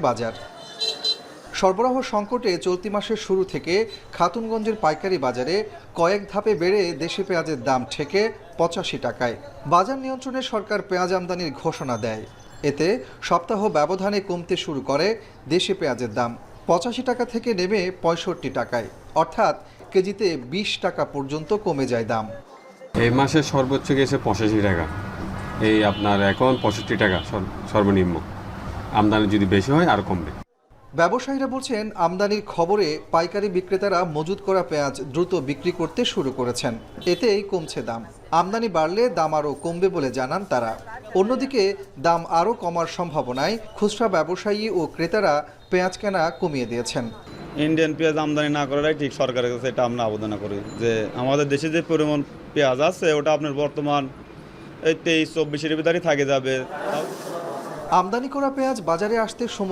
বাজার সরবরাহ সংকটে চলতি মাসের শুরু থেকে খাতুনগঞ্জের পাইকারি বাজারে কয়েক ধাপে বেড়ে দেশি পেঁয়াজের দাম ঠেকে ৮৫ টাকায়। বাজার নিয়ন্ত্রণে সরকার পেঁয়াজ আমদানির ঘোষণা দেয়। এতে সপ্তাহ ব্যবধানে কমতে শুরু করে দেশি পেঁয়াজের দাম ৮৫ টাকা থেকে নেমে ৬৫ টাকায়, অর্থাৎ কেজিতে ২০ টাকা পর্যন্ত কমে যায় দাম। এই মাসে সর্বোচ্চ গেছে ৮৫ টাকা, এই আপনার এখন ৬৫ টাকা সর্বনিম্ন। আমদানি যদি বেশি হয় আর কমবে। ব্যবসায়ীরা বলছেন, আমদানির খবরে পাইকারি বিক্রেতারা মজুত করা পেঁয়াজ দ্রুত বিক্রি করতে শুরু করেছেন, এতেই কমছে দাম। আমদানি বাড়লে দাম আরও কমবে বলে জানান তারা। অন্যদিকে দাম আরও কমার সম্ভাবনায় খুচরা ব্যবসায়ী ও ক্রেতারা পেঁয়াজ কেনা কমিয়ে দিয়েছেন। ইন্ডিয়ান পেঁয়াজ আমদানি না করাটাই ঠিক সরকারের কাছে, এটা আমরা আবেদন করি যে আমাদের দেশে যে পরিমাণ পেঁয়াজ আছে ওটা আপনার বর্তমান এই ২৩-২৪-এর ভিতরেই থাকে যাবে। আমদানি করা পেঁয়াজ বাজারে আসতে সময়